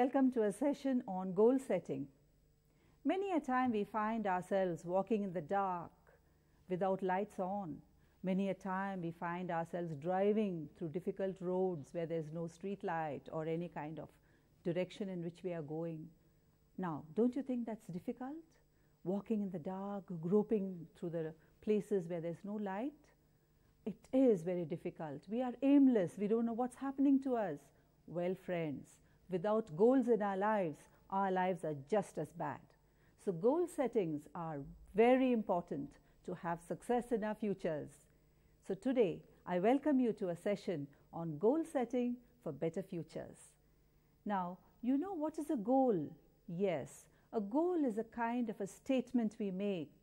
Welcome to a session on goal setting. Many a time we find ourselves walking in the dark without lights on. Many a time we find ourselves driving through difficult roads where there's no street light or any kind of direction in which we are going. Now, don't you think that's difficult? Walking in the dark, groping through the places where there's no light? It is very difficult. We are aimless. We don't know what's happening to us. Well, friends, without goals in our lives are just as bad. So goal settings are very important to have success in our futures. So today, I welcome you to a session on goal setting for better futures. Now, you know what is a goal? Yes, a goal is a kind of a statement we make.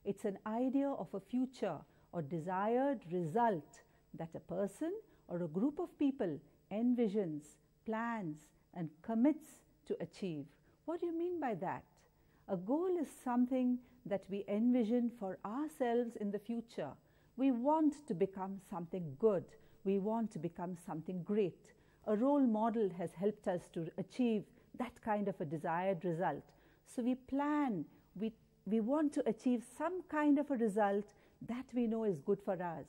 It's an idea of a future or desired result that a person or a group of people envisions, plans, and commits to achieve. What do you mean by that? A goal is something that we envision for ourselves in the future. We want to become something good. We want to become something great. A role model has helped us to achieve that kind of a desired result. So we plan, we want to achieve some kind of a result that we know is good for us.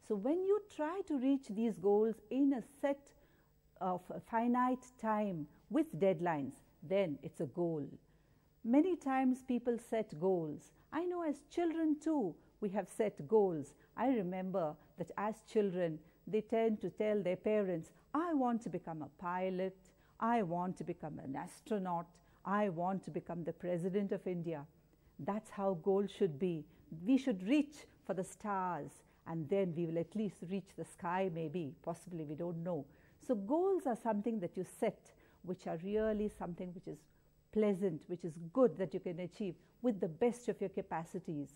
So when you try to reach these goals in a set of a finite time with deadlines, then it's a goal. Many times people set goals. I know as children too, we have set goals. I remember that as children, they tend to tell their parents, I want to become a pilot, I want to become an astronaut, I want to become the President of India. That's how goals should be. We should reach for the stars, and then we will at least reach the sky maybe, possibly, we don't know. So goals are something that you set, which are really something which is pleasant, which is good that you can achieve with the best of your capacities.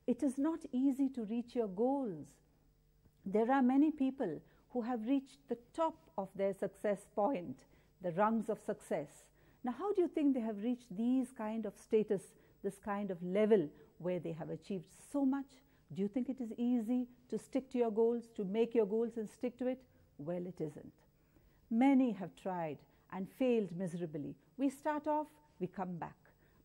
It is not easy to reach your goals. There are many people who have reached the top of their success point, the rungs of success. Now, how do you think they have reached these kind of status, this kind of level where they have achieved so much? Do you think it is easy to stick to your goals, to make your goals and stick to it? Well, it isn't. Many have tried and failed miserably. We start off, we come back.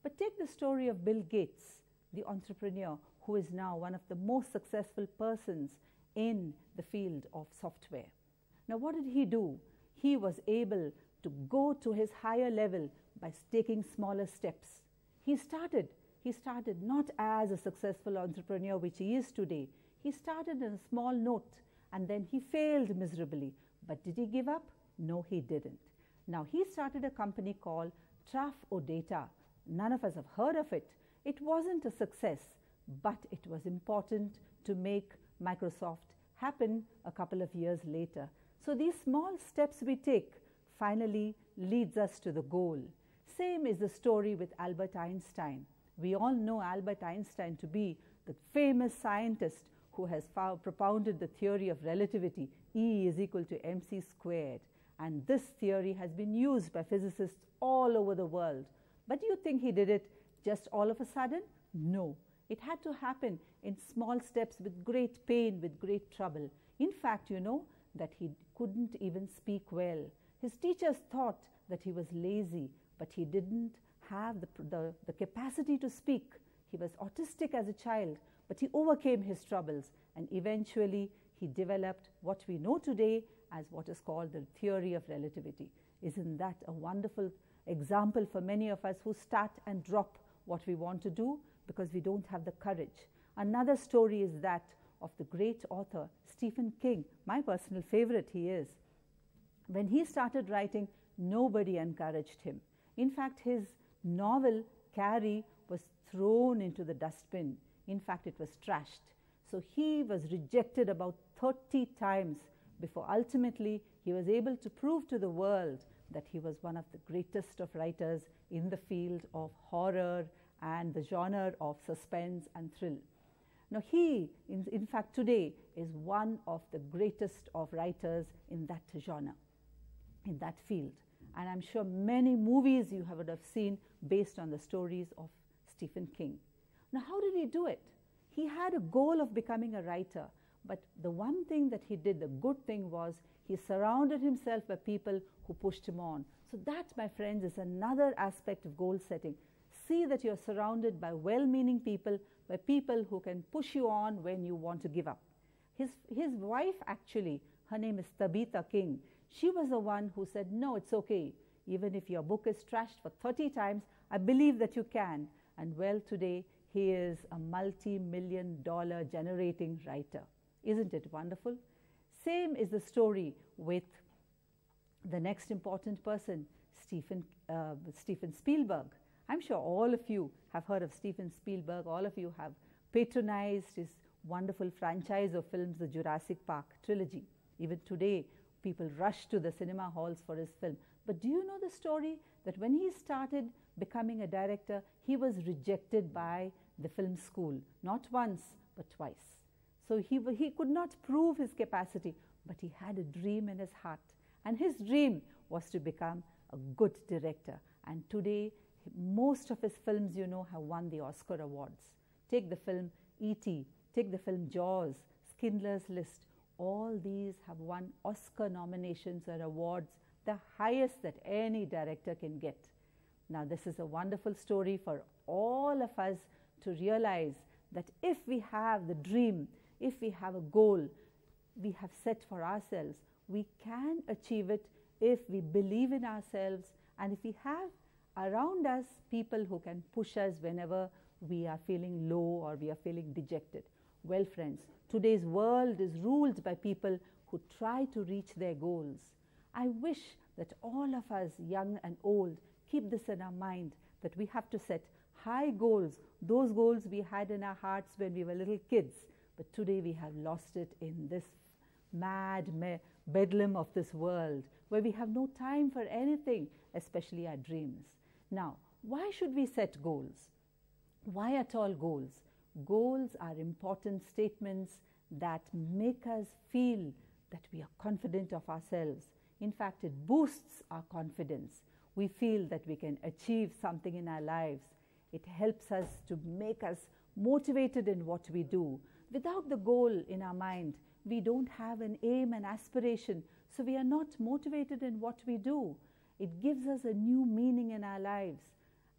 But take the story of Bill Gates, the entrepreneur who is now one of the most successful persons in the field of software. Now, what did he do? He was able to go to his higher level by taking smaller steps. He started not as a successful entrepreneur, which he is today. He started in a small note and then he failed miserably. But did he give up? No, he didn't. Now, he started a company called Data. None of us have heard of it. It wasn't a success, but it was important to make Microsoft happen a couple of years later. So these small steps we take finally leads us to the goal. Same is the story with Albert Einstein. We all know Albert Einstein to be the famous scientist who has propounded the theory of relativity, E is equal to mc squared. And this theory has been used by physicists all over the world. But do you think he did it just all of a sudden? No. It had to happen in small steps with great pain, with great trouble. In fact, you know that he couldn't even speak well. His teachers thought that he was lazy, but he didn't have the capacity to speak. He was autistic as a child, but he overcame his troubles, and eventually he developed what we know today as what is called the theory of relativity. Isn't that a wonderful example for many of us who start and drop what we want to do because we don't have the courage? Another story is that of the great author Stephen King, my personal favorite he is. When he started writing, nobody encouraged him. In fact, his novel Carrie was thrown into the dustbin. In fact, it was trashed. So he was rejected about 30 times before ultimately he was able to prove to the world that he was one of the greatest of writers in the field of horror and the genre of suspense and thrill. Now he, in fact today, is one of the greatest of writers in that genre, in that field. And I'm sure many movies you would have seen based on the stories of Stephen King. Now, how did he do it? He had a goal of becoming a writer, but the one thing that he did, the good thing was, he surrounded himself by people who pushed him on. So that, my friends, is another aspect of goal setting. See that you're surrounded by well-meaning people, by people who can push you on when you want to give up. His wife, actually, her name is Tabitha King. She was the one who said, no, it's okay. Even if your book is trashed for 30 times, I believe that you can. And well, today, he is a multi-million-dollar generating writer. Isn't it wonderful? Same is the story with the next important person, Steven Spielberg. I'm sure all of you have heard of Steven Spielberg. All of you have patronized his wonderful franchise of films, the Jurassic Park trilogy. Even today, people rush to the cinema halls for his film. But do you know the story that when he started becoming a director, he was rejected by the film school, not once, but twice. So he could not prove his capacity, but he had a dream in his heart. And his dream was to become a good director. And today, most of his films, you know, have won the Oscar awards. Take the film E.T., take the film Jaws, Schindler's List. All these have won Oscar nominations or awards, the highest that any director can get. Now, this is a wonderful story for all of us to realize that if we have the dream, if we have a goal we have set for ourselves, we can achieve it if we believe in ourselves and if we have around us people who can push us whenever we are feeling low or we are feeling dejected. Well, friends, today's world is ruled by people who try to reach their goals. I wish that all of us, young and old, keep this in our mind, that we have to set high goals, those goals we had in our hearts when we were little kids, but today we have lost it in this mad bedlam of this world, where we have no time for anything, especially our dreams. Now, why should we set goals? Why at all goals? Goals are important statements that make us feel that we are confident of ourselves. In fact, it boosts our confidence. We feel that we can achieve something in our lives. It helps us to make us motivated in what we do. Without the goal in our mind, we don't have an aim and aspiration, so we are not motivated in what we do. It gives us a new meaning in our lives,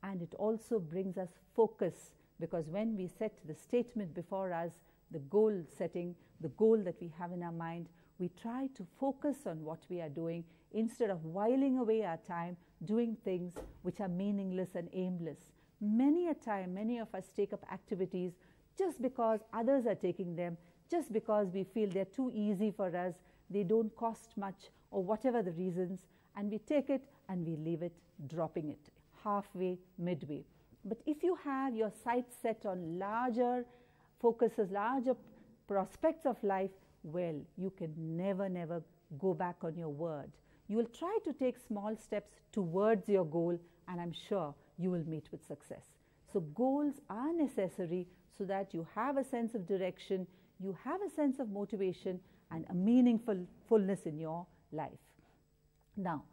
and it also brings us focus, because when we set the statement before us, the goal setting, the goal that we have in our mind, we try to focus on what we are doing instead of whiling away our time doing things which are meaningless and aimless. Many a time, many of us take up activities just because others are taking them, just because we feel they're too easy for us, they don't cost much, or whatever the reasons, and we take it and we leave it, dropping it halfway, midway. But if you have your sights set on larger focuses, larger prospects of life, well, you can never go back on your word. You will try to take small steps towards your goal, and I'm sure you will meet with success. So goals are necessary so that you have a sense of direction, you have a sense of motivation, and a meaningfulness in your life. Now,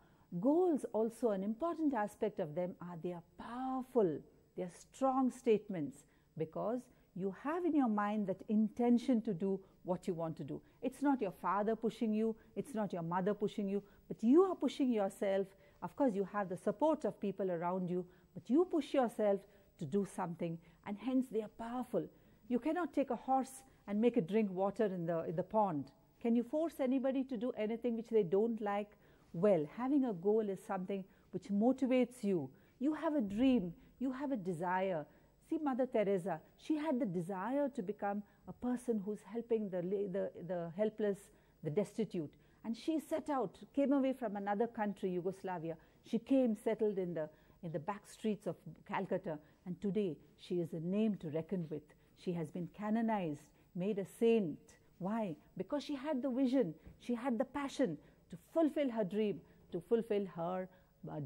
goals also, an important aspect of them are they are powerful, they are strong statements, because you have in your mind that intention to do what you want to do. It's not your father pushing you, it's not your mother pushing you, but you are pushing yourself. Of course, you have the support of people around you, but you push yourself to do something, and hence they are powerful. You cannot take a horse and make it drink water in the pond. Can you force anybody to do anything which they don't like? Well, having a goal is something which motivates you. You have a dream, you have a desire. See, Mother Teresa, she had the desire to become a person who's helping the helpless, the destitute. And she set out, came away from another country, Yugoslavia. She came, settled in the back streets of Calcutta. And today, she is a name to reckon with. She has been canonized, made a saint. Why? Because she had the vision, she had the passion to fulfill her dream, to fulfill her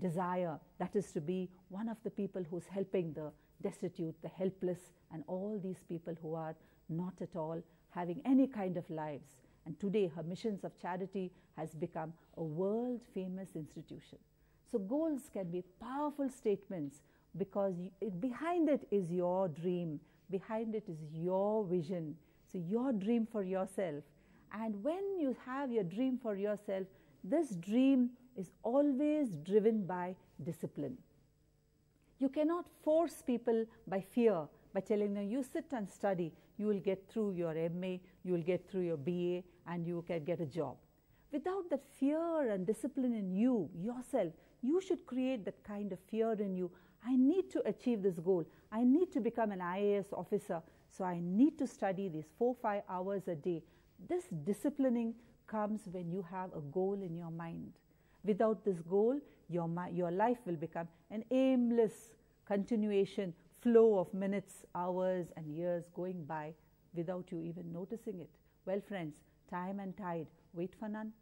desire. That is to be one of the people who's helping the destitute, the helpless, and all these people who are not at all having any kind of lives. And today her missions of charity has become a world famous institution. So goals can be powerful statements because behind it is your dream, behind it is your vision, so your dream for yourself. And when you have your dream for yourself, this dream is always driven by discipline. You cannot force people by fear, by telling them, you sit and study, you will get through your MA, you will get through your BA, and you can get a job. Without that fear and discipline in you, yourself, you should create that kind of fear in you. I need to achieve this goal. I need to become an IAS officer, so I need to study these 4-5 hours a day. This disciplining comes when you have a goal in your mind. Without this goal, your life will become an aimless continuation, flow of minutes, hours, and years going by without you even noticing it. Well, friends, time and tide wait for none.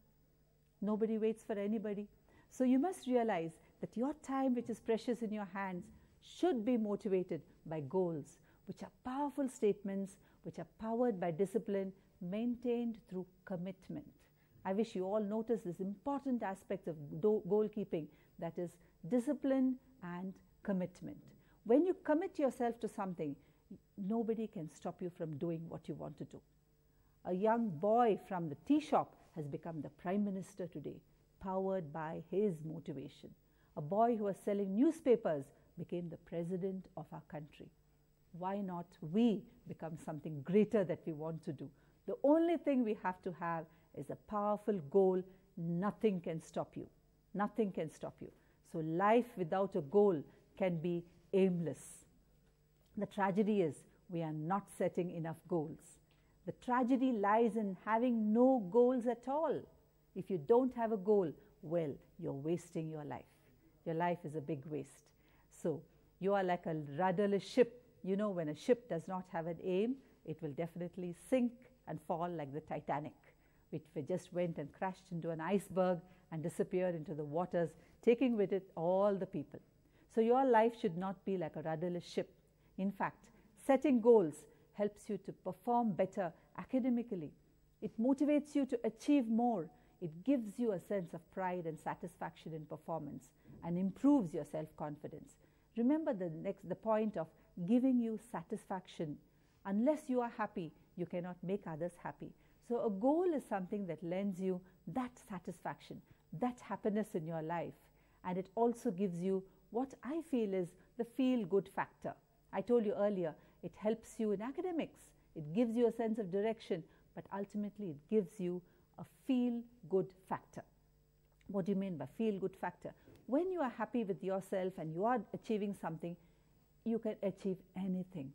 Nobody waits for anybody. So you must realize that your time, which is precious in your hands, should be motivated by goals, which are powerful statements, which are powered by discipline, maintained through commitment. I wish you all notice this important aspect of goal keeping, that is discipline and commitment. When you commit yourself to something, nobody can stop you from doing what you want to do. A young boy from the tea shop has become the Prime Minister today, powered by his motivation. A boy who was selling newspapers became the President of our country. Why not we become something greater that we want to do? The only thing we have to have is a powerful goal. Nothing can stop you. Nothing can stop you. So life without a goal can be aimless. The tragedy is we are not setting enough goals. The tragedy lies in having no goals at all. If you don't have a goal, well, you're wasting your life. Your life is a big waste. So you are like a rudderless ship. You know, when a ship does not have an aim, it will definitely sink and fall like the Titanic, which just went and crashed into an iceberg and disappeared into the waters, taking with it all the people. So your life should not be like a rudderless ship. In fact, setting goals helps you to perform better academically. It motivates you to achieve more. It gives you a sense of pride and satisfaction in performance and improves your self-confidence. Remember the point of giving you satisfaction. Unless you are happy, you cannot make others happy. So a goal is something that lends you that satisfaction, that happiness in your life. And it also gives you what I feel is the feel-good factor. I told you earlier, it helps you in academics. It gives you a sense of direction, but ultimately it gives you a feel-good factor. What do you mean by feel-good factor? When you are happy with yourself and you are achieving something, you can achieve anything.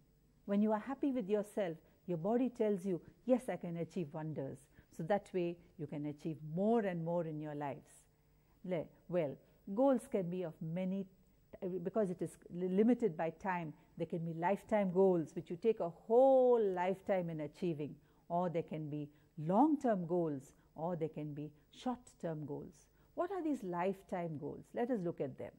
When you are happy with yourself, your body tells you, yes, I can achieve wonders. So that way you can achieve more and more in your lives. Well, goals can be of many, because it is limited by time. There can be lifetime goals, which you take a whole lifetime in achieving, or there can be long-term goals, or there can be short-term goals. What are these lifetime goals? Let us look at them.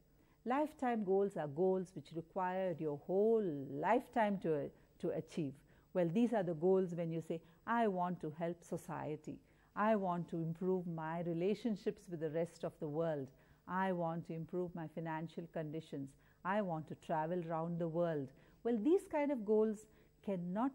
Lifetime goals are goals which require your whole lifetime to achieve. Well, these are the goals when you say, I want to help society. I want to improve my relationships with the rest of the world. I want to improve my financial conditions. I want to travel around the world. Well, these kind of goals cannot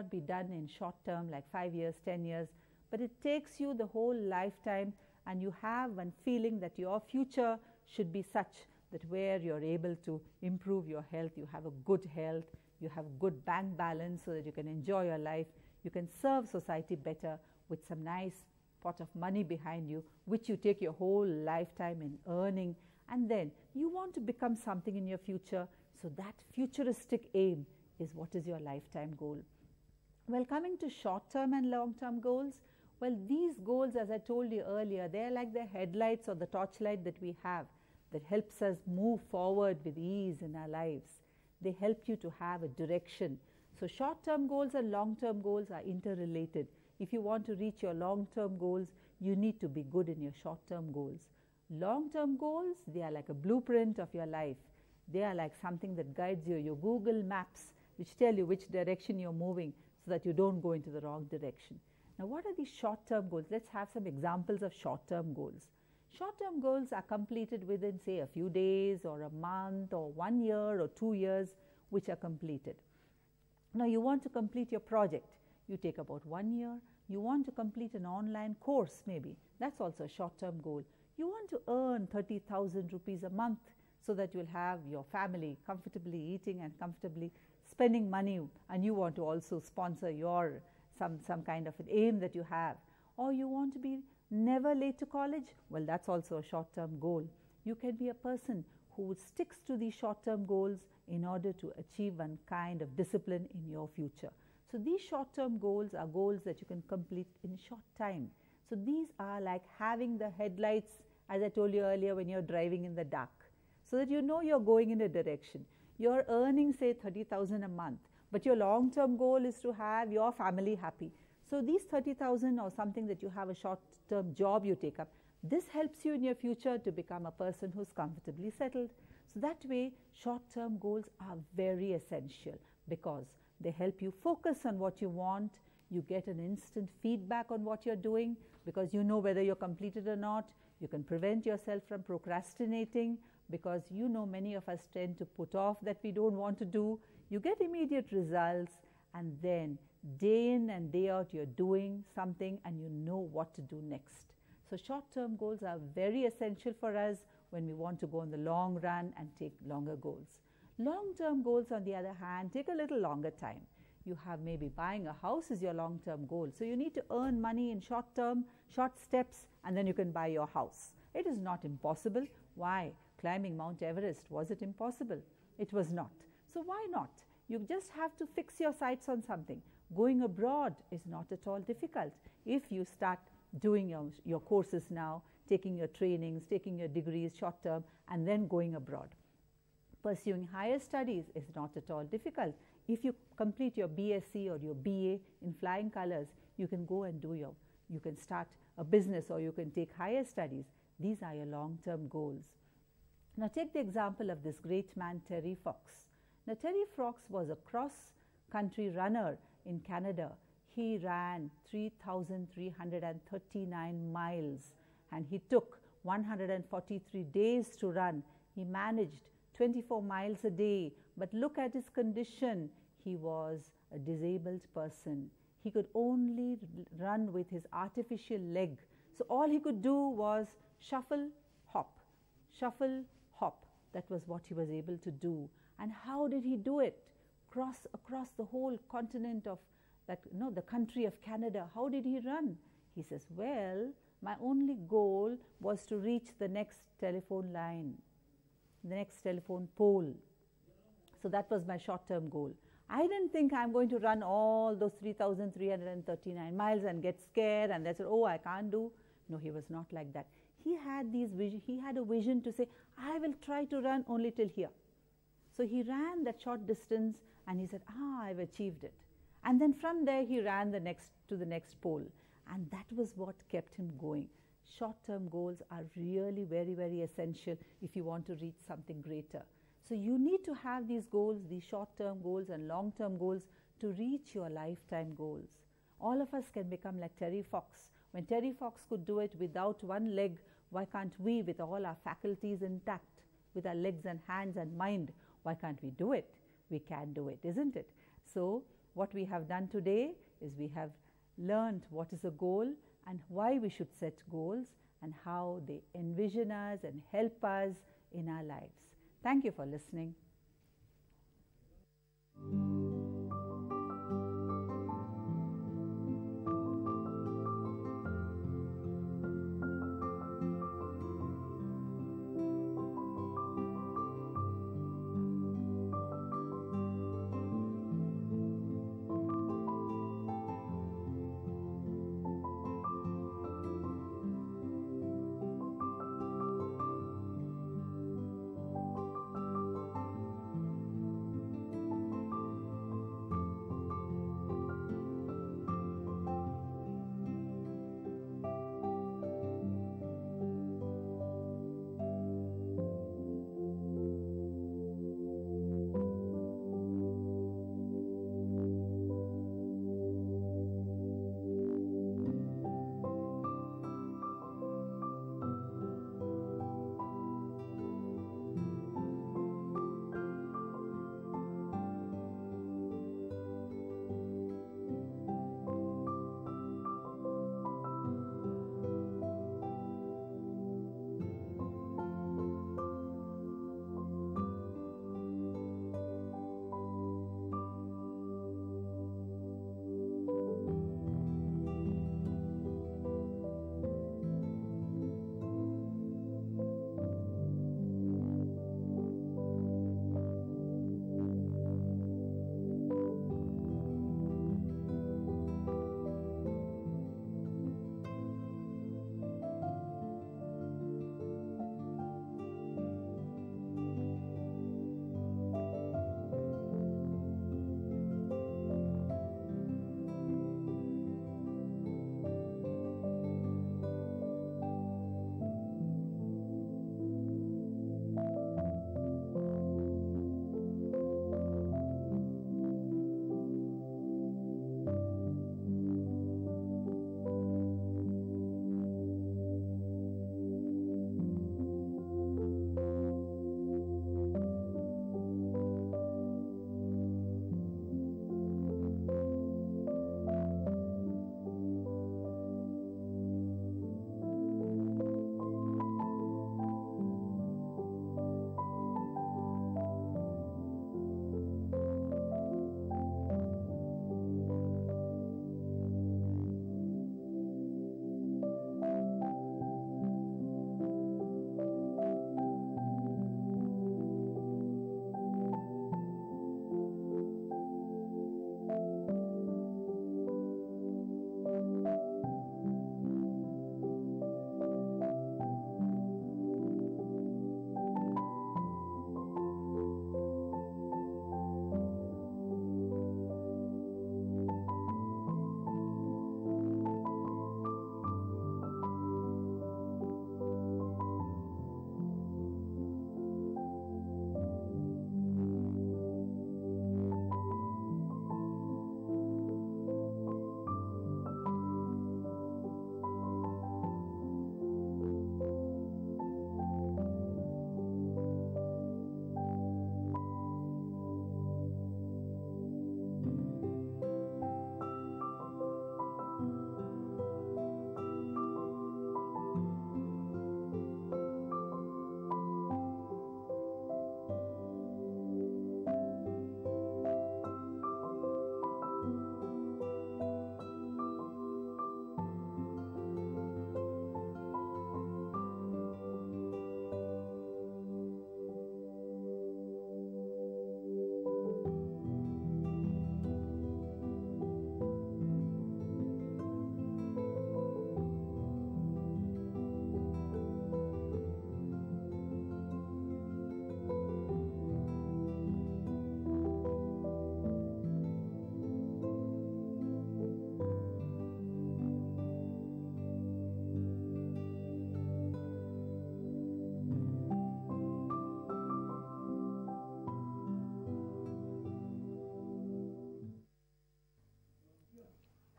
be done in short term, like 5 years, 10 years, but it takes you the whole lifetime, and you have one feeling that your future should be such that where you're able to improve your health, you have a good health, you have a good bank balance so that you can enjoy your life, you can serve society better with some nice pot of money behind you, which you take your whole lifetime in earning, and then you want to become something in your future. So that futuristic aim is what is your lifetime goal. Well, coming to short-term and long-term goals, well, these goals, as I told you earlier, they are like the headlights or the torchlight that we have that helps us move forward with ease in our lives. They help you to have a direction. So short-term goals and long-term goals are interrelated. If you want to reach your long-term goals, you need to be good in your short-term goals. Long-term goals, they are like a blueprint of your life. They are like something that guides you, your Google Maps, which tell you which direction you're moving so that you don't go into the wrong direction. Now, what are these short-term goals? Let's have some examples of short-term goals. Short-term goals are completed within, say, a few days or a month or 1 year or 2 years, which are completed. Now, you want to complete your project. You take about 1 year. You want to complete an online course, maybe. That's also a short-term goal. You want to earn 30,000 rupees a month so that you'll have your family comfortably eating and comfortably spending money, and you want to also sponsor your some kind of an aim that you have. Or you want to be never late to college. Well, that's also a short-term goal. You can be a person who sticks to these short-term goals in order to achieve one kind of discipline in your future. So these short-term goals are goals that you can complete in short time. So these are like having the headlights, as I told you earlier, when you're driving in the dark, so that you know you're going in a direction. You're earning, say, 30,000 a month, but your long-term goal is to have your family happy. So these 30,000 or something that you have a short-term job you take up, this helps you in your future to become a person who's comfortably settled. So that way, short-term goals are very essential because they help you focus on what you want. You get an instant feedback on what you're doing because you know whether you're completed or not. You can prevent yourself from procrastinating because you know many of us tend to put off that we don't want to do. You get immediate results, and then day in and day out you're doing something and you know what to do next. So short-term goals are very essential for us when we want to go in the long run and take longer goals. Long-term goals, on the other hand, take a little longer time. You have maybe buying a house is your long-term goal. So you need to earn money in short steps, and then you can buy your house. It is not impossible. Why? Climbing Mount Everest, was it impossible? It was not. So why not? You just have to fix your sights on something. Going abroad is not at all difficult. If you start doing your courses now, taking your trainings, taking your degrees short term, and then going abroad. Pursuing higher studies is not at all difficult. If you complete your BSc or your BA in flying colors, you can go and you can start a business or you can take higher studies. These are your long-term goals. Now take the example of this great man, Terry Fox. Now Terry Fox was a cross-country runner in Canada. He ran 3,339 miles and he took 143 days to run. He managed 24 miles a day, but look at his condition. He was a disabled person. He could only run with his artificial leg. So all he could do was shuffle, hop, shuffle, hop. That was what he was able to do. And how did he do it? Across the whole continent of the country of Canada. How did he run? He says, well, my only goal was to reach the next telephone line, the next telephone pole. So that was my short-term goal. I didn't think I'm going to run all those 3,339 miles and get scared and that's oh, I can't do. No, he was not like that. He had a vision to say, I will try to run only till here. So he ran that short distance and he said, I've achieved it. And then from there he ran to the next pole. And that was what kept him going. Short-term goals are really very, very essential if you want to reach something greater. So you need to have these goals, these short-term goals and long-term goals to reach your lifetime goals. All of us can become like Terry Fox. When Terry Fox could do it without one leg, why can't we, with all our faculties intact, with our legs and hands and mind, why can't we do it? We can do it, isn't it? So what we have done today is we have learned what is a goal and why we should set goals and how they envision us and help us in our lives. Thank you for listening.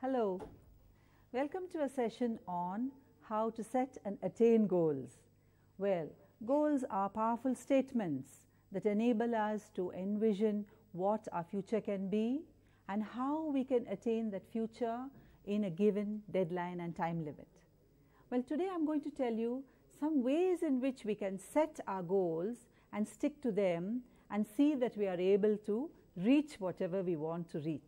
Hello, welcome to a session on how to set and attain goals. Well, goals are powerful statements that enable us to envision what our future can be and how we can attain that future in a given deadline and time limit. Well, today I'm going to tell you some ways in which we can set our goals and stick to them and see that we are able to reach whatever we want to reach.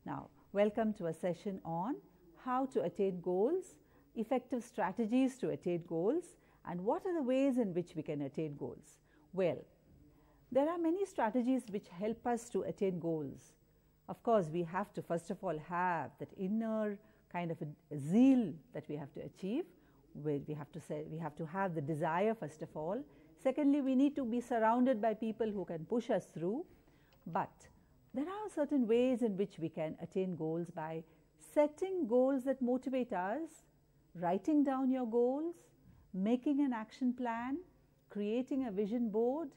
Now, welcome to a session on how to attain goals, effective strategies to attain goals, and what are the ways in which we can attain goals. Well, there are many strategies which help us to attain goals. Of course, we have to first of all have that inner kind of a zeal that we have to achieve. We have to have the desire first of all. Secondly, we need to be surrounded by people who can push us through. But there are certain ways in which we can attain goals by setting goals that motivate us, writing down your goals, making an action plan, creating a vision board,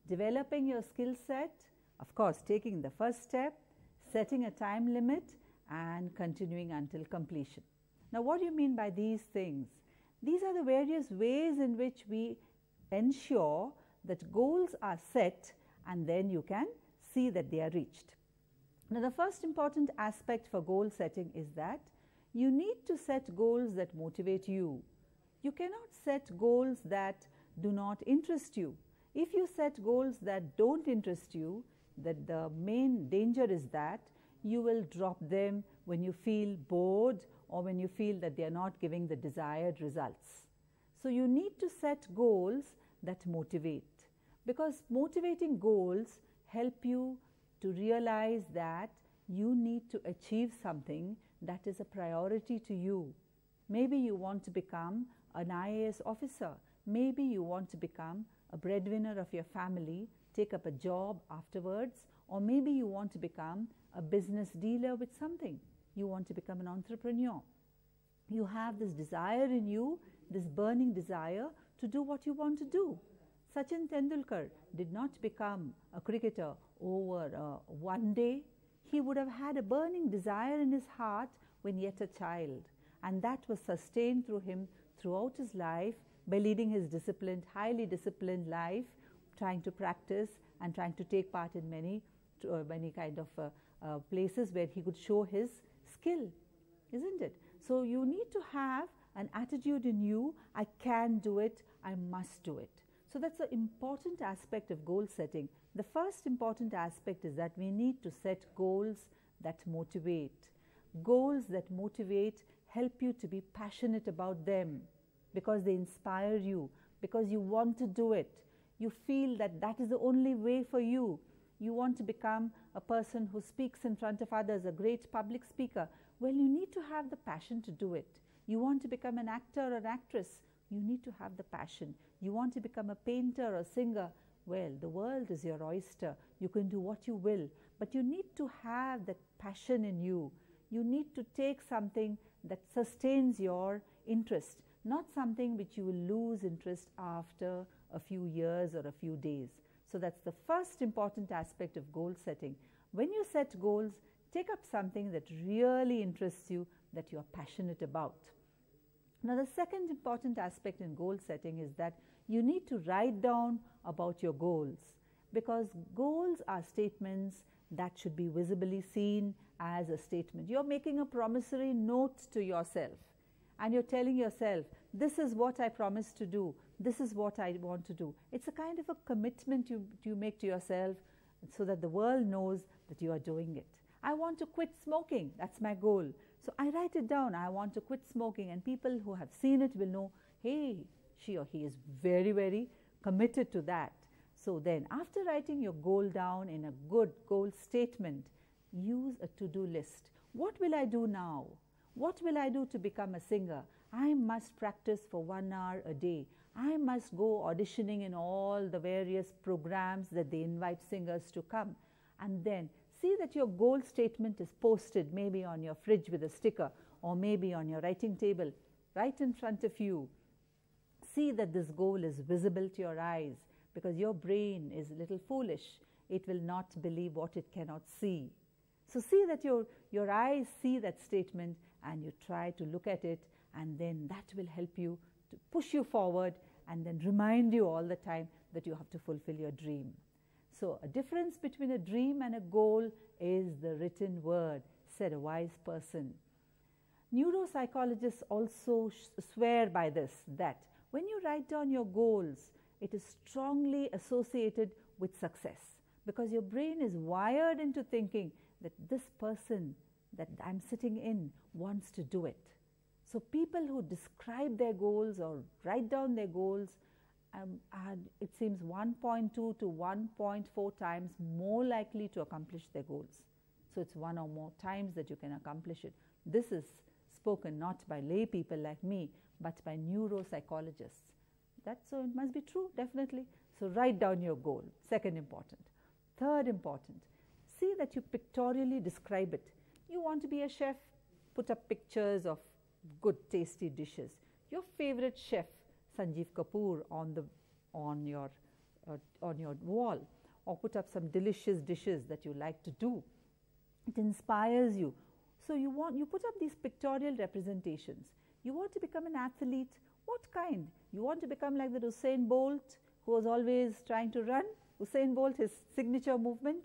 developing your skill set, of course taking the first step, setting a time limit, and continuing until completion. Now, what do you mean by these things? These are the various ways in which we ensure that goals are set and then you can see that they are reached. Now, the first important aspect for goal setting is that you need to set goals that motivate you. You cannot set goals that do not interest you. If you set goals that don't interest you, that the main danger is that you will drop them when you feel bored or when you feel that they are not giving the desired results. So you need to set goals that motivate, because motivating goals help you to realize that you need to achieve something that is a priority to you. Maybe you want to become an IAS officer. Maybe you want to become a breadwinner of your family, take up a job afterwards, or maybe you want to become a business dealer with something. You want to become an entrepreneur. You have this desire in you, this burning desire to do what you want to do. Sachin Tendulkar did not become a cricketer over one day. He would have had a burning desire in his heart when yet a child, and that was sustained through him throughout his life by leading his disciplined, highly disciplined life, trying to practice and trying to take part in many kind of places where he could show his skill, isn't it? So you need to have an attitude in you, I can do it, I must do it. So that's an important aspect of goal setting. The first important aspect is that we need to set goals that motivate. Goals that motivate help you to be passionate about them because they inspire you, because you want to do it. You feel that that is the only way for you. You want to become a person who speaks in front of others, a great public speaker. Well, you need to have the passion to do it. You want to become an actor or an actress. You need to have the passion. You want to become a painter or singer. Well, the world is your oyster. You can do what you will, but you need to have that passion in you. You need to take something that sustains your interest, not something which you will lose interest after a few years or a few days. So that's the first important aspect of goal setting. When you set goals, take up something that really interests you, that you are passionate about. Now, the second important aspect in goal setting is that you need to write down about your goals, because goals are statements that should be visibly seen as a statement. You're making a promissory note to yourself and you're telling yourself, this is what I promise to do, this is what I want to do. It's a kind of a commitment you make to yourself so that the world knows that you are doing it. I want to quit smoking, that's my goal. So I write it down, I want to quit smoking, and people who have seen it will know, hey, she or he is very, very committed to that. So then after writing your goal down in a good goal statement, use a to-do list. What will I do now? What will I do to become a singer? I must practice for 1 hour a day. I must go auditioning in all the various programs that they invite singers to come. And then see that your goal statement is posted maybe on your fridge with a sticker, or maybe on your writing table right in front of you. See that this goal is visible to your eyes, because your brain is a little foolish. It will not believe what it cannot see. So see that your eyes see that statement and you try to look at it, and then that will help you to push you forward and then remind you all the time that you have to fulfill your dream. So a difference between a dream and a goal is the written word, said a wise person. Neuropsychologists also swear by this, that when you write down your goals, it is strongly associated with success, because your brain is wired into thinking that this person that I'm sitting in wants to do it. So people who describe their goals or write down their goals are, it seems, 1.2 to 1.4 times more likely to accomplish their goals. So it's 1 or more times that you can accomplish it. This is spoken not by lay people like me, but by neuropsychologists. So it must be true, definitely. So write down your goal, second important. Third important, see that you pictorially describe it. You want to be a chef, put up pictures of good tasty dishes. Your favorite chef, Sanjeev Kapoor, on your wall, or put up some delicious dishes that you like to do. It inspires you. So you put up these pictorial representations. You want to become an athlete. What kind? You want to become like the Usain Bolt, who was always trying to run. Usain Bolt, his signature movement.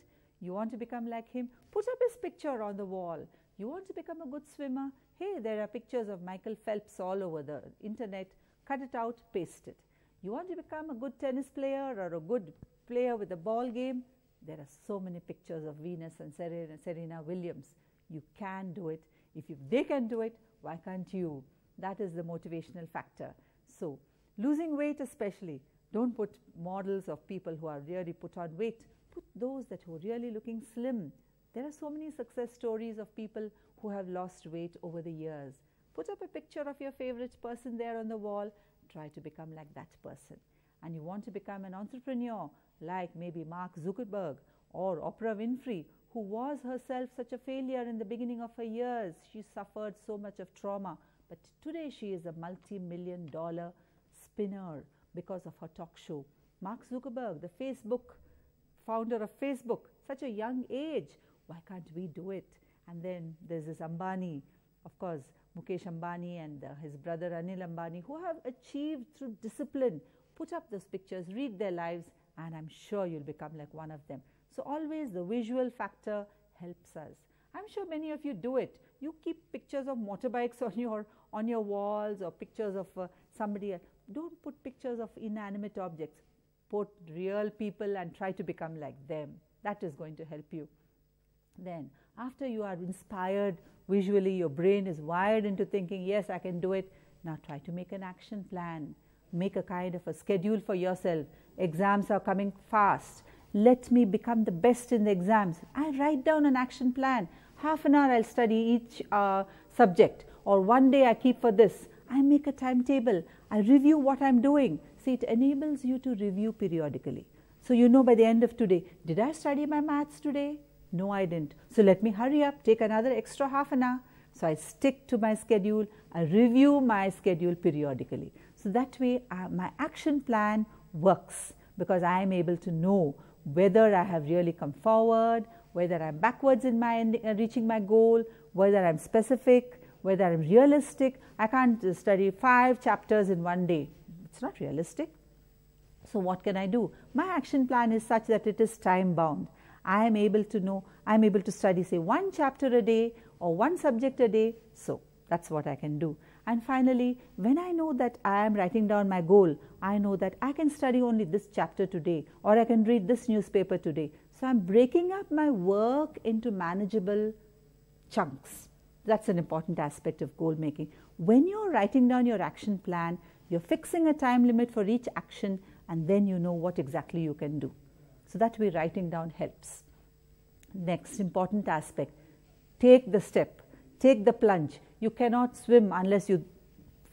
You want to become like him. Put up his picture on the wall. You want to become a good swimmer. Hey, there are pictures of Michael Phelps all over the internet. Cut it out, paste it. You want to become a good tennis player or a good player with a ball game. There are so many pictures of Venus and Serena Williams. You can do it. If they can do it, why can't you? That is the motivational factor. So losing weight especially, don't put models of people who are really put on weight. Put those that were really looking slim. There are so many success stories of people who have lost weight over the years. Put up a picture of your favorite person there on the wall. Try to become like that person. And you want to become an entrepreneur like maybe Mark Zuckerberg or Oprah Winfrey, who was herself such a failure in the beginning of her years. She suffered so much of trauma. But today she is a multi-million-dollar spinner because of her talk show. Mark Zuckerberg, the Facebook founder of Facebook, such a young age. Why can't we do it? And then there's this Ambani, of course, Mukesh Ambani and his brother Anil Ambani, who have achieved through discipline. Put up those pictures, read their lives, and I'm sure you'll become like one of them. So always the visual factor helps us. I'm sure many of you do it. You keep pictures of motorbikes on your walls, or pictures of somebody else. Don't put pictures of inanimate objects. Put real people and try to become like them. That is going to help you. Then after you are inspired visually, your brain is wired into thinking, yes, I can do it. Now try to make an action plan. Make a kind of a schedule for yourself. Exams are coming fast. Let me become the best in the exams. I write down an action plan. Half an hour I'll study each subject, or one day I keep for this. I make a timetable. I review what I'm doing. See, it enables you to review periodically. So you know by the end of today, did I study my maths today? No, I didn't. So let me hurry up, take another extra half an hour. So I stick to my schedule. I review my schedule periodically. So that way my action plan works, because I am able to know whether I have really come forward, whether I'm backwards in my reaching my goal, whether I'm specific, whether I'm realistic. I can't study 5 chapters in one day. It's not realistic. So what can I do? My action plan is such that it is time bound. I am able to know, I am able to study, say, 1 chapter a day or 1 subject a day. So that's what I can do. And finally, when I know that I am writing down my goal, I know that I can study only this chapter today, or I can read this newspaper today. So I'm breaking up my work into manageable chunks. That's an important aspect of goal making. When you're writing down your action plan, you're fixing a time limit for each action, and then you know what exactly you can do. So that way writing down helps. Next important aspect, take the step, take the plunge. You cannot swim unless you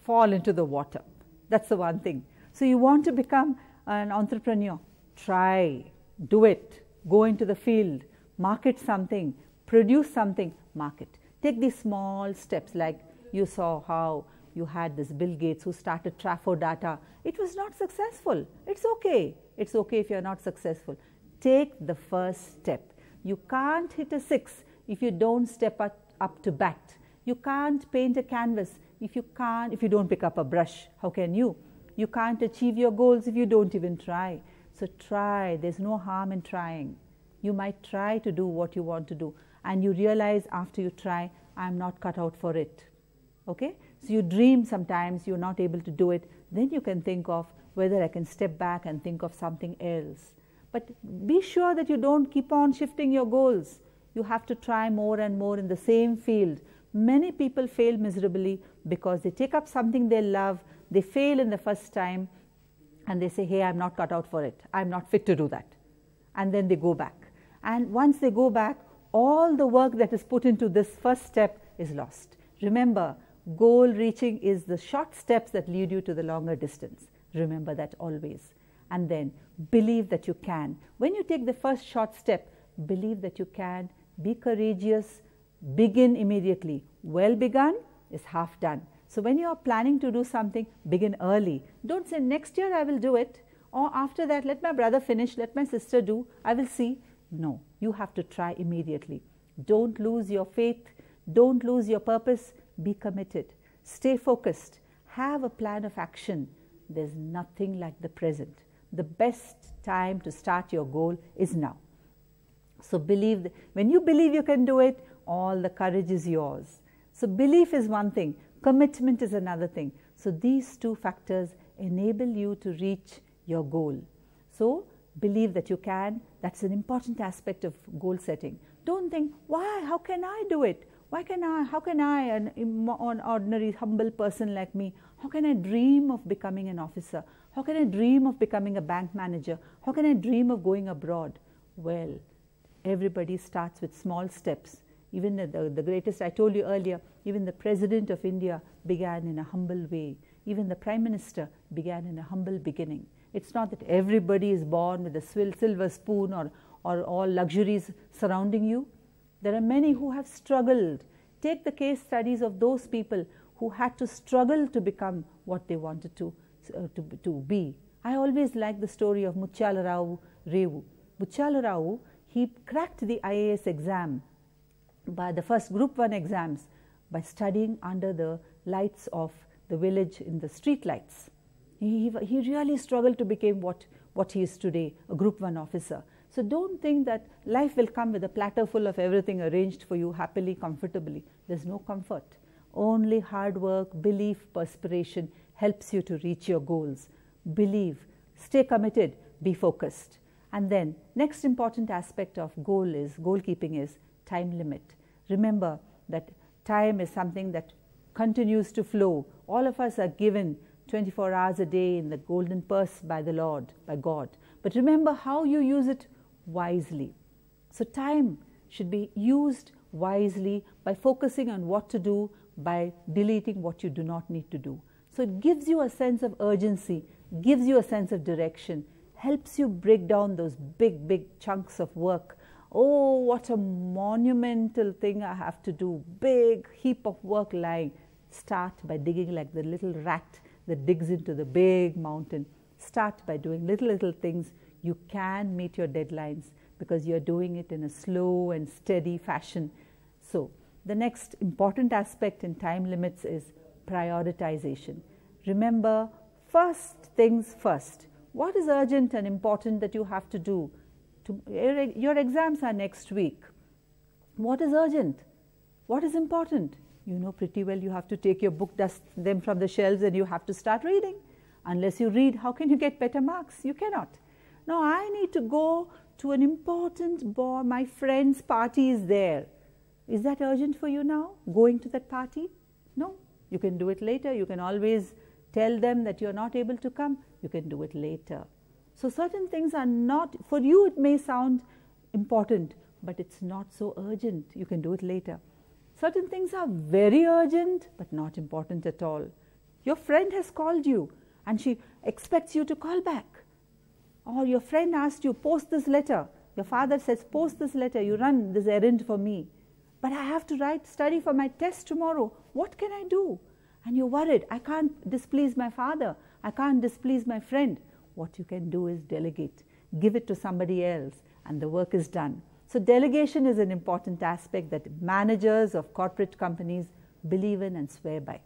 fall into the water. That's the one thing. So you want to become an entrepreneur, try, do it, go into the field, market something, produce something, market. Take these small steps, like you saw how you had this Bill Gates who started Trafo Data. It was not successful. It's okay. It's okay if you're not successful. Take the first step. You can't hit a 6 if you don't step up to bat. You can't paint a canvas if you don't pick up a brush. How can you? You can't achieve your goals if you don't even try. So try. There's no harm in trying. You might try to do what you want to do, and you realize after you try, I'm not cut out for it. Okay? So you dream sometimes, you're not able to do it. Then you can think of whether I can step back and think of something else. But be sure that you don't keep on shifting your goals. You have to try more and more in the same field. Many people fail miserably because they take up something they love, they fail in the first time, and they say, hey, I'm not cut out for it. I'm not fit to do that. And then they go back. And once they go back, all the work that is put into this first step is lost. Remember, goal reaching is the short steps that lead you to the longer distance. Remember that always. And then believe that you can. When you take the first short step, believe that you can. Be courageous. Begin immediately. Well begun is half done. So when you are planning to do something, begin early. Don't say next year I will do it, or after that let my brother finish, let my sister do, I will see. No, you have to try immediately. Don't lose your faith. Don't lose your purpose. Be committed. Stay focused. Have a plan of action. There's nothing like the present. The best time to start your goal is now. So believe, when you believe you can do it, all the courage is yours. So belief is one thing, commitment is another thing. So these two factors enable you to reach your goal. So believe that you can. That's an important aspect of goal setting. Don't think, why, how can I do it? How can I, an ordinary, humble person like me, how can I dream of becoming an officer? How can I dream of becoming a bank manager? How can I dream of going abroad? Well, everybody starts with small steps. Even the greatest, I told you earlier, even the President of India began in a humble way. Even the Prime Minister began in a humble beginning. It's not that everybody is born with a silver spoon or all luxuries surrounding you. There are many who have struggled. Take the case studies of those people who had to struggle to become what they wanted to be. I always like the story of Mutyala Rao Revu. Mutyala Rao, he cracked the IAS exam, by the first Group 1 exams, by studying under the lights of the village in the street lights. He really struggled to become what he is today, a Group 1 officer. So don't think that life will come with a platter full of everything arranged for you happily, comfortably. There's no comfort. Only hard work, belief, perspiration helps you to reach your goals. Believe, stay committed, be focused. And then next important aspect of goal keeping is time limit. Remember that time is something that continues to flow. All of us are given 24 hours a day in the golden purse by the Lord, by God. But remember how you use it wisely. So time should be used wisely by focusing on what to do, by deleting what you do not need to do. So it gives you a sense of urgency, gives you a sense of direction, helps you break down those big chunks of work. Oh, what a monumental thing I have to do, big heap of work lying. Start by digging like the little rat that digs into the big mountain. Start by doing little things. You can meet your deadlines because you're doing it in a slow and steady fashion. So the next important aspect in time limits is prioritization. Remember, first things first. What is urgent and important that you have to do? Your exams are next week. What is urgent? What is important? You know pretty well you have to take your book, dust them from the shelves, and you have to start reading. Unless you read, how can you get better marks? You cannot. Now, I need to go to an important ball. My friend's party is there. Is that urgent for you now, going to that party? No. You can do it later. You can always tell them that you're not able to come. You can do it later. So certain things are not, for you it may sound important, but it's not so urgent. You can do it later. Certain things are very urgent, but not important at all. Your friend has called you and she expects you to call back. Or your friend asked you, post this letter. Your father says, post this letter. You run this errand for me. But I have to study for my test tomorrow. What can I do? And you're worried. I can't displease my father. I can't displease my friend. What you can do is delegate. Give it to somebody else and the work is done. So delegation is an important aspect that managers of corporate companies believe in and swear by.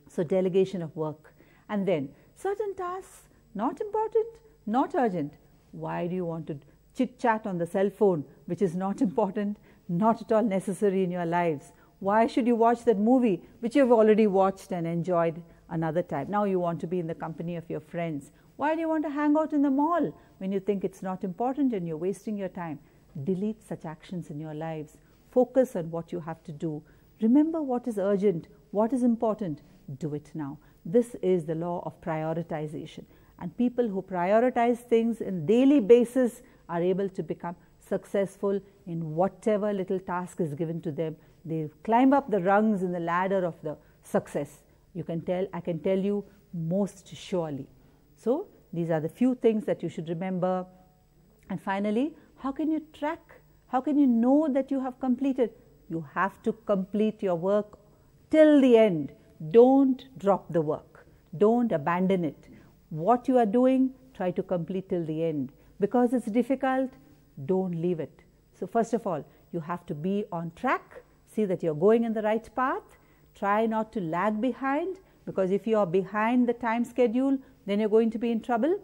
So delegation of work. And then certain tasks, not important, not urgent. Why do you want to chit-chat on the cell phone, which is not important, not at all necessary in your lives? Why should you watch that movie, which you have already watched and enjoyed another time? Now you want to be in the company of your friends. Why do you want to hang out in the mall when you think it's not important and you're wasting your time? Delete such actions in your lives. Focus on what you have to do. Remember what is urgent, what is important. Do it now. This is the law of prioritization. And people who prioritize things on daily basis are able to become successful in whatever little task is given to them. They climb up the rungs in the ladder of the success. I can tell you most surely. So these are the few things that you should remember. And finally, how can you track? How can you know that you have completed? You have to complete your work till the end. Don't drop the work. Don't abandon it. What you are doing, try to complete till the end. Because it's difficult, don't leave it. So first of all, you have to be on track. See that you're going in the right path. Try not to lag behind, because if you are behind the time schedule, then you're going to be in trouble.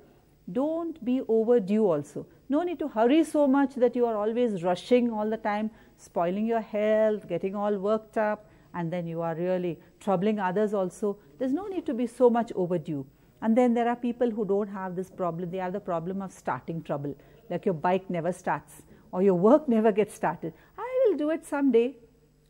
Don't be overdue also. No need to hurry so much that you are always rushing all the time, spoiling your health, getting all worked up, and then you are really troubling others also. There's no need to be so much overdue. And then there are people who don't have this problem. They have the problem of starting trouble, like your bike never starts or your work never gets started. I will do it someday.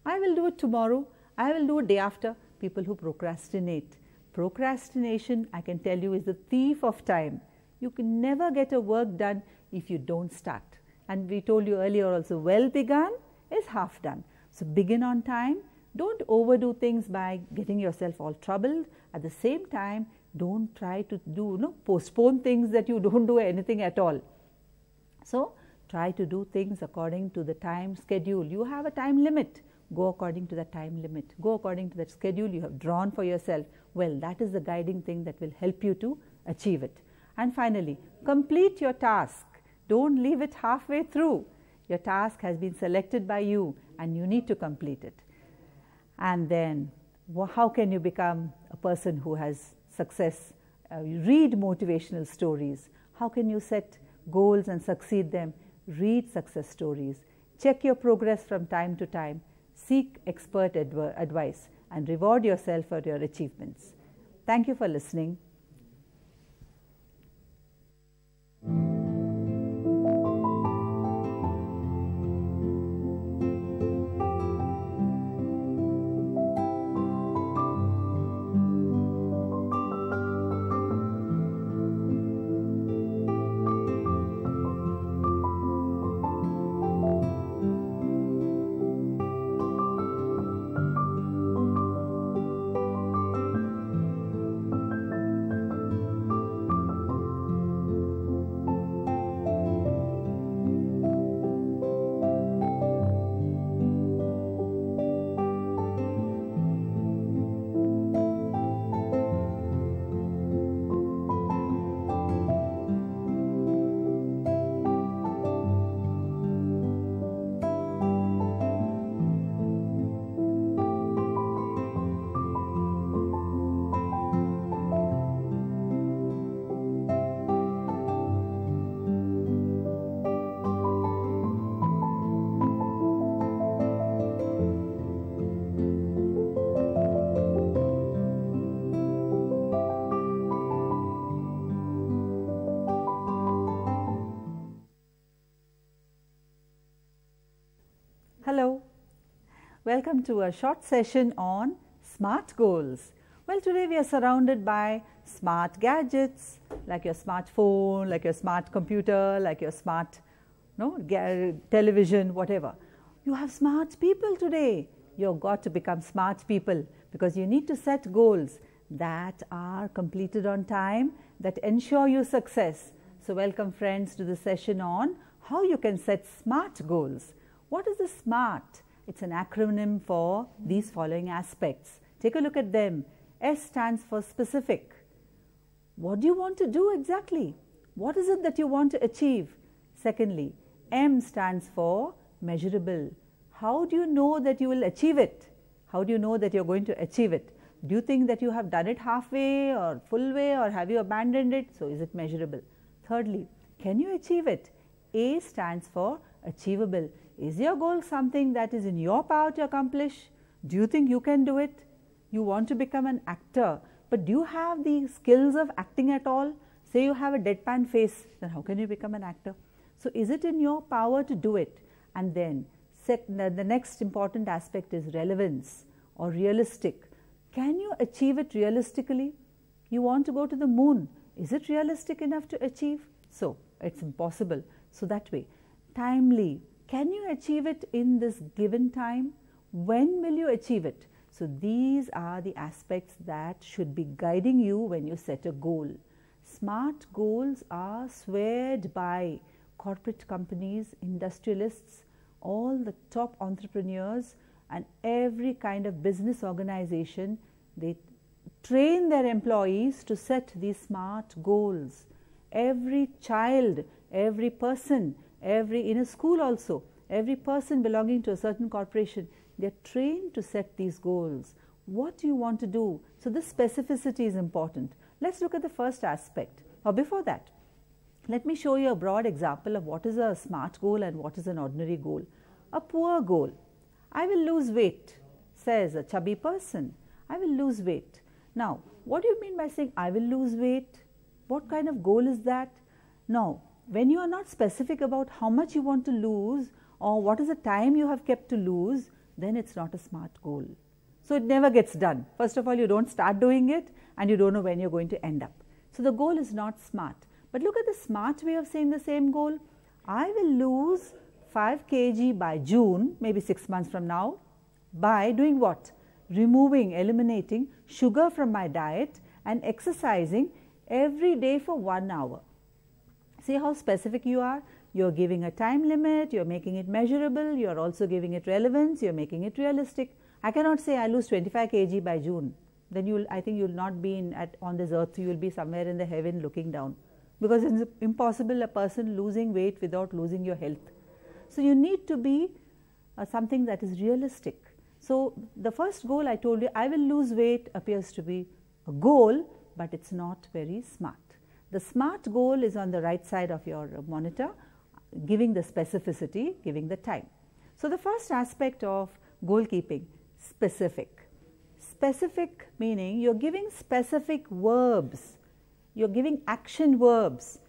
I will do it tomorrow. I will do it day after. People who procrastinate. Procrastination, I can tell you, is the thief of time. You can never get a work done if you don't start. And we told you earlier also, well begun is half done. So begin on time. Don't overdo things by getting yourself all troubled. At the same time, don't try to postpone things that you don't do anything at all. So try to do things according to the time schedule. You have a time limit. Go according to that time limit. Go according to that schedule you have drawn for yourself. Well, that is the guiding thing that will help you to achieve it. And finally, complete your task. Don't leave it halfway through. Your task has been selected by you and you need to complete it. And then, how can you become a person who has success? Read motivational stories. How can you set goals and succeed them? Read success stories. Check your progress from time to time. Seek expert advice and reward yourself for your achievements. Thank you for listening. Hello, welcome to a short session on SMART goals. Well, today we are surrounded by smart gadgets like your smartphone, like your smart computer, like your smart television, whatever. You have smart people today. You've got to become smart people because you need to set goals that are completed on time, that ensure you success. So welcome friends to the session on how you can set SMART goals. What is the SMART? It's an acronym for these following aspects. Take a look at them. S stands for specific. What do you want to do exactly? What is it that you want to achieve? Secondly, M stands for measurable. How do you know that you will achieve it? How do you know that you're going to achieve it? Do you think that you have done it halfway or full way, or have you abandoned it? So is it measurable? Thirdly, can you achieve it? A stands for achievable. Is your goal something that is in your power to accomplish? Do you think you can do it? You want to become an actor, but do you have the skills of acting at all? Say you have a deadpan face, then how can you become an actor? So is it in your power to do it? And then the next important aspect is relevance or realistic. Can you achieve it realistically? You want to go to the moon. Is it realistic enough to achieve? So it's impossible. So that way, timely. Can you achieve it in this given time? When will you achieve it? So these are the aspects that should be guiding you when you set a goal. Smart goals are swayed by corporate companies, industrialists, all the top entrepreneurs, and every kind of business organization. They train their employees to set these smart goals. Every child, every person, in a school also, every person belonging to a certain corporation, they are trained to set these goals. What do you want to do? So this specificity is important. Let's look at the first aspect. Or before that, let me show you a broad example of what is a smart goal and what is an ordinary goal. A poor goal. I will lose weight, says a chubby person. I will lose weight. Now, what do you mean by saying I will lose weight? What kind of goal is that? Now, when you are not specific about how much you want to lose or what is the time you have kept to lose, then it's not a smart goal. So it never gets done. First of all, you don't start doing it and you don't know when you're going to end up. So the goal is not smart. But look at the smart way of saying the same goal. I will lose 5 kg by June, maybe 6 months from now, by doing what? Removing, eliminating sugar from my diet and exercising every day for 1 hour. See how specific you are? You're giving a time limit, you're making it measurable, you're also giving it relevance, you're making it realistic. I cannot say I lose 25 kg by June. Then I think you'll not be on this earth, you will be somewhere in the heaven looking down. Because it's impossible a person losing weight without losing your health. So you need to be something that is realistic. So the first goal I told you, I will lose weight, appears to be a goal, but it's not very smart. The smart goal is on the right side of your monitor, giving the specificity, giving the time. So the first aspect of goal keeping, specific. Specific meaning you're giving specific verbs. You're giving action verbs.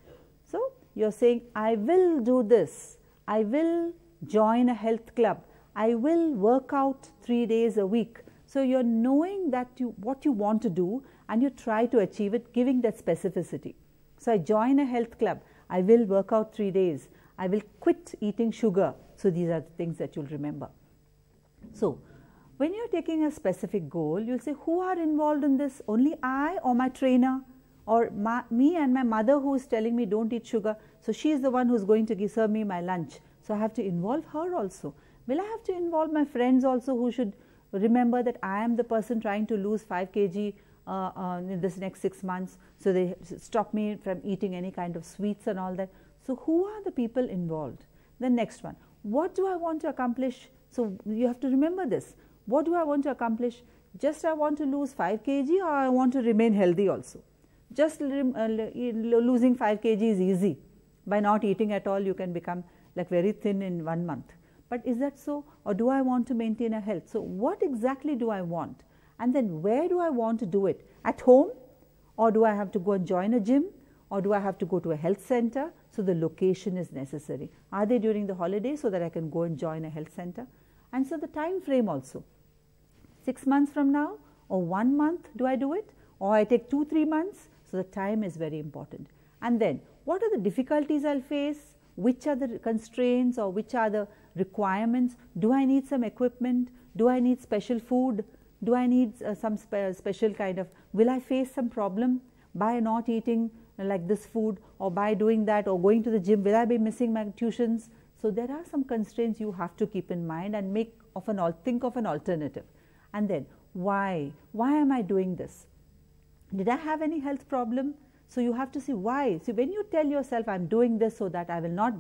So you're saying, I will do this. I will join a health club. I will work out 3 days a week. So you're knowing that what you want to do and you try to achieve it, giving that specificity. So I join a health club. I will work out 3 days. I will quit eating sugar. So these are the things that you'll remember. So when you're taking a specific goal, you'll say, who are involved in this? Only I or my trainer? Or me and my mother who is telling me don't eat sugar. So she is the one who's going to serve me my lunch. So I have to involve her also. Will I have to involve my friends also who should remember that I am the person trying to lose 5 kg in this next 6 months. So they stop me from eating any kind of sweets and all that. So who are the people involved? The next one, what do I want to accomplish? So you have to remember this. What do I want to accomplish? Just I want to lose 5 kg or I want to remain healthy also? Just losing 5 kg is easy. By not eating at all, you can become like very thin in 1 month. But is that so? Or do I want to maintain a health? So what exactly do I want? And then where do I want to do it? At home? Or do I have to go and join a gym? Or do I have to go to a health center? So the location is necessary. Are they during the holiday so that I can go and join a health center? And so the time frame also. 6 months from now or 1 month do I do it? Or I take 2-3 months? So the time is very important. And then what are the difficulties I'll face? Which are the constraints or which are the requirements? Do I need some equipment? Do I need special food? Do I need some special kind of, will I face some problem by not eating like this food or by doing that or going to the gym? Will I be missing my tuitions? So there are some constraints you have to keep in mind and think of an alternative. And then why? Why am I doing this? Did I have any health problem? So you have to see why. So when you tell yourself I'm doing this so that I will not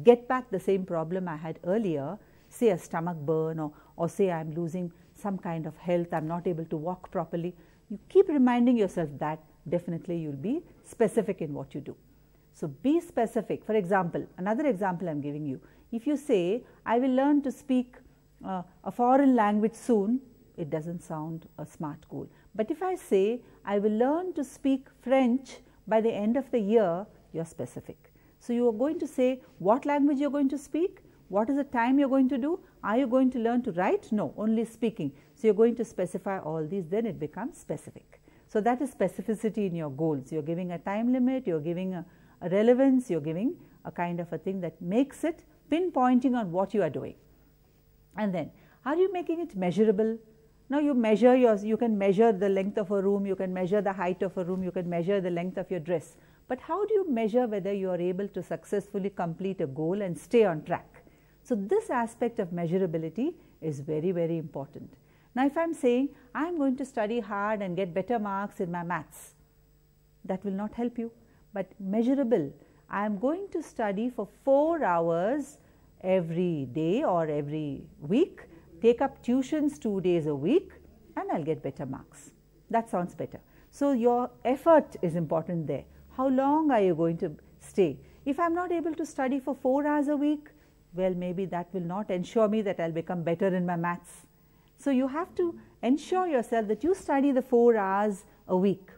get back the same problem I had earlier, say a stomach burn, or say I'm losing some kind of health, I'm not able to walk properly. You keep reminding yourself that, definitely you'll be specific in what you do. So be specific. For example, another example I'm giving you. If you say, I will learn to speak a foreign language soon, it doesn't sound a smart goal. But if I say, I will learn to speak French by the end of the year, you're specific. So you are going to say what language you're going to speak, what is the time you're going to do, are you going to learn to write? No, only speaking. So you're going to specify all these, then it becomes specific. So that is specificity in your goals. You're giving a time limit, you're giving a relevance, you're giving a kind of a thing that makes it pinpointing on what you are doing. And then, are you making it measurable? Now you measure you can measure the length of a room, you can measure the height of a room, you can measure the length of your dress. But how do you measure whether you are able to successfully complete a goal and stay on track? So this aspect of measurability is very, very important. Now if I'm saying, I'm going to study hard and get better marks in my maths, that will not help you. But measurable, I am going to study for 4 hours every day or every week, take up tuitions 2 days a week, and I'll get better marks. That sounds better. So your effort is important there. How long are you going to stay? If I'm not able to study for 4 hours a week, well, maybe that will not ensure me that I'll become better in my maths. So you have to ensure yourself that you study the 4 hours a week.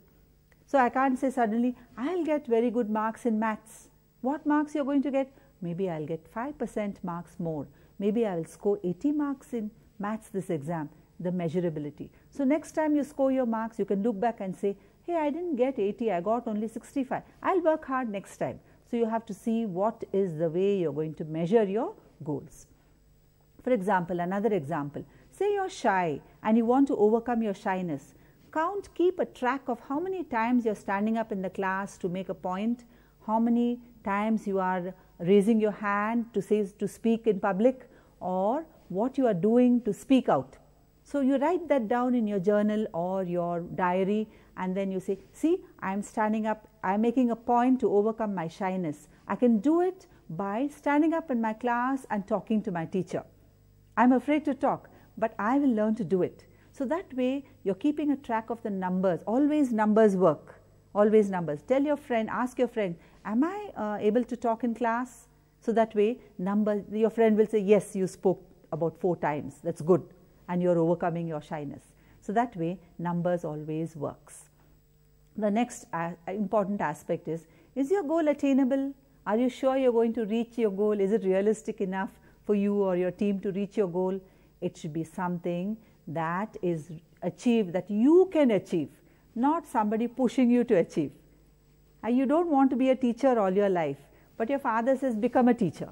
So I can't say suddenly, I'll get very good marks in maths. What marks you're going to get? Maybe I'll get 5% marks more. Maybe I will score 80 marks in maths this exam, the measurability. So next time you score your marks, you can look back and say, hey, I didn't get 80, I got only 65. I'll work hard next time. So you have to see what is the way you're going to measure your goals. For example, another example, say you're shy and you want to overcome your shyness. Keep a track of how many times you're standing up in the class to make a point, how many times you are raising your hand to speak in public, or what you are doing to speak out. So you write that down in your journal or your diary, and then you say, see, I'm standing up, I'm making a point to overcome my shyness. I can do it by standing up in my class and talking to my teacher. I'm afraid to talk, but I will learn to do it. So that way you're keeping a track of the numbers. Always numbers work. Always numbers. Tell your friend, ask your friend, am I able to talk in class? So that way your friend will say, yes, you spoke about 4 times. That's good. And you're overcoming your shyness. So that way numbers always works. The next important aspect is your goal attainable? Are you sure you're going to reach your goal? Is it realistic enough for you or your team to reach your goal? It should be something that is achieved, that you can achieve, not somebody pushing you to achieve. You don't want to be a teacher all your life, but your father says become a teacher.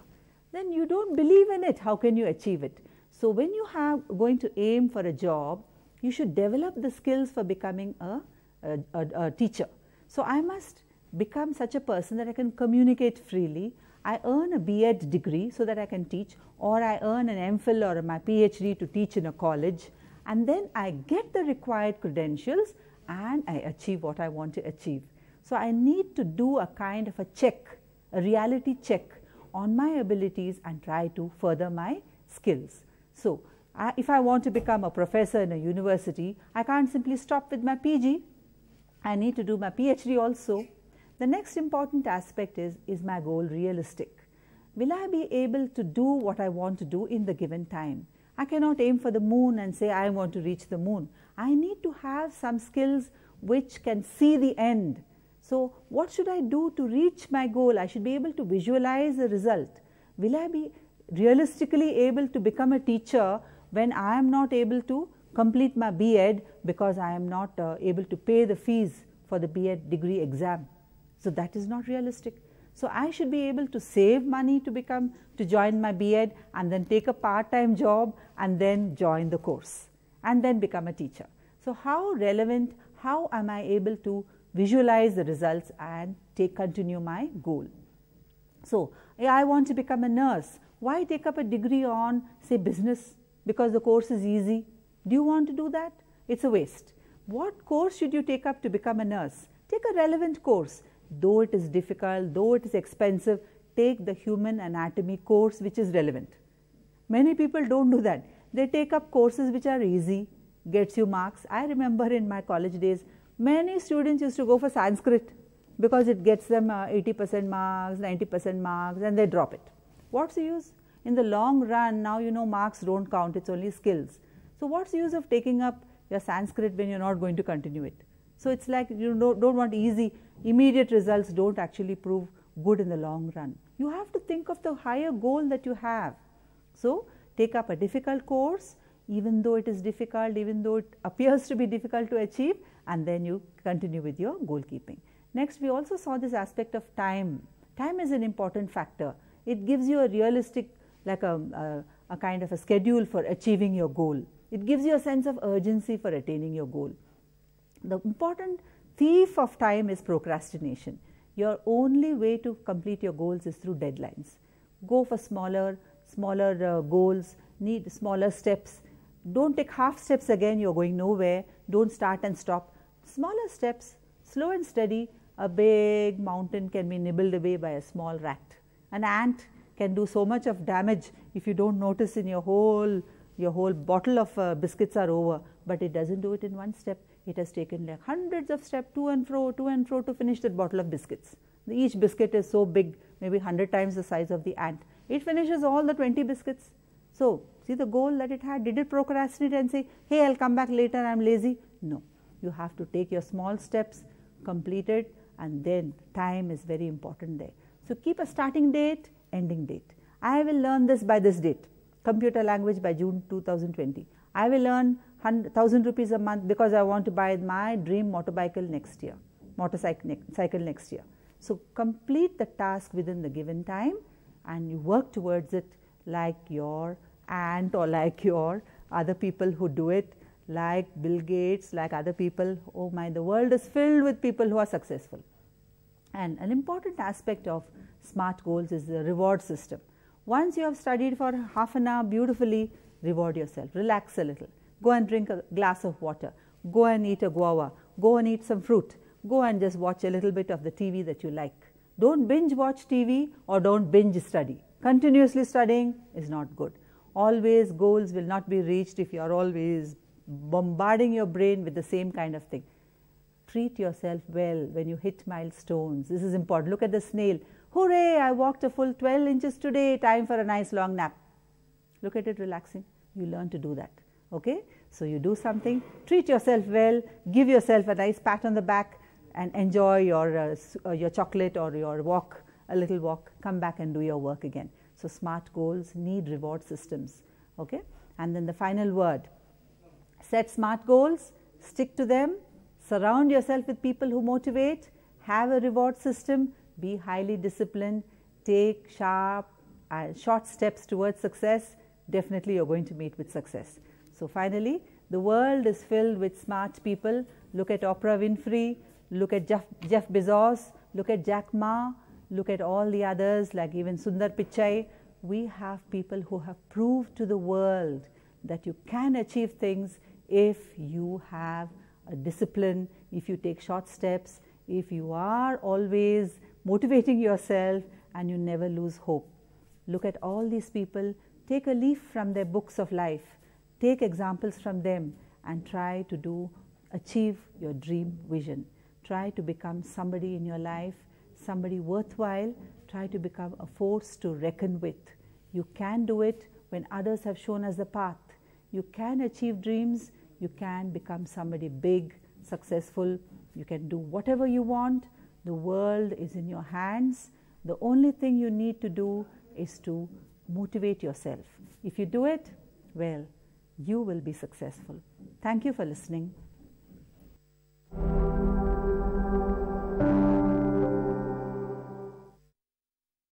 Then you don't believe in it. How can you achieve it? So when you are going to aim for a job, you should develop the skills for becoming a teacher. So I must become such a person that I can communicate freely. I earn a B.Ed degree so that I can teach, or I earn an MPhil or my PhD to teach in a college, and then I get the required credentials and I achieve what I want to achieve. So I need to do a kind of a check, a reality check on my abilities and try to further my skills. So if I want to become a professor in a university, I can't simply stop with my PG. I need to do my PhD also. The next important aspect is my goal realistic? Will I be able to do what I want to do in the given time? I cannot aim for the moon and say I want to reach the moon. I need to have some skills which can see the end. So what should I do to reach my goal? I should be able to visualize the result. Will I be realistically able to become a teacher when I am not able to complete my B.Ed because I am not able to pay the fees for the B.Ed degree exam? So that is not realistic. So I should be able to save money to join my B.Ed and then take a part-time job and then join the course and then become a teacher. So how relevant, how am I able to visualize the results and continue my goal? So I want to become a nurse. Why take up a degree on, say, business? Because the course is easy. Do you want to do that? It's a waste. What course should you take up to become a nurse? Take a relevant course. Though it is difficult, though it is expensive, take the human anatomy course which is relevant. Many people don't do that. They take up courses which are easy, gets you marks. I remember in my college days, many students used to go for Sanskrit because it gets them 80% marks, 90% marks, and they drop it. What's the use? In the long run, now you know marks don't count, it's only skills. So what's the use of taking up your Sanskrit when you're not going to continue it? So it's like you don't want easy, immediate results don't actually prove good in the long run. You have to think of the higher goal that you have. So take up a difficult course, even though it is difficult, even though it appears to be difficult to achieve, and then you continue with your goal keeping. Next, we also saw this aspect of time. Time is an important factor. It gives you a realistic, like a kind of a schedule for achieving your goal. It gives you a sense of urgency for attaining your goal. The important thief of time is procrastination. Your only way to complete your goals is through deadlines. Go for smaller goals, need smaller steps. Don't take half steps again, you're going nowhere. Don't start and stop. Smaller steps, slow and steady. A big mountain can be nibbled away by a small rat. An ant can do so much of damage if you don't notice in your whole bottle of biscuits are over, but it doesn't do it in one step. It has taken like hundreds of steps to and fro to finish that bottle of biscuits. Each biscuit is so big, maybe 100 times the size of the ant. It finishes all the 20 biscuits. So, see the goal that it had. Did it procrastinate and say, hey, I'll come back later, I'm lazy? No. You have to take your small steps, complete it, and then time is very important there. So, keep a starting date, ending date. I will learn this by this date. Computer language by June 2020. I will earn 1,000 rupees a month because I want to buy my dream motorcycle next year. So, complete the task within the given time and you work towards it like your aunt or like your other people who do it, like Bill Gates, like other people. Oh my, the world is filled with people who are successful. And an important aspect of SMART goals is the reward system. Once you have studied for half an hour beautifully, reward yourself, relax a little, go and drink a glass of water, go and eat a guava, go and eat some fruit, go and just watch a little bit of the TV that you like. Don't binge watch TV or don't binge study. Continuously studying is not good. Always goals will not be reached if you are always bombarding your brain with the same kind of thing. Treat yourself well when you hit milestones. This is important. Look at the snail. Hooray, I walked a full 12 inches today, time for a nice long nap. Look at it relaxing. You learn to do that. Okay? So you do something, treat yourself well, give yourself a nice pat on the back and enjoy your chocolate or your walk, a little walk, come back and do your work again. So SMART goals need reward systems. Okay? And then the final word. Set SMART goals, stick to them, surround yourself with people who motivate, have a reward system, be highly disciplined, take short steps towards success. Definitely you're going to meet with success. So finally, the world is filled with smart people. Look at Oprah Winfrey, look at Jeff Bezos, look at Jack Ma, look at all the others like even Sundar Pichai. We have people who have proved to the world that you can achieve things if you have a discipline, if you take short steps, if you are always motivating yourself and you never lose hope. Look at all these people, take a leaf from their books of life, take examples from them and try to achieve your dream vision. Try to become somebody in your life, somebody worthwhile, try to become a force to reckon with. You can do it when others have shown us the path. You can achieve dreams, you can become somebody big, successful, you can do whatever you want. The world is in your hands. The only thing you need to do is to motivate yourself. If you do it, well, you will be successful. Thank you for listening.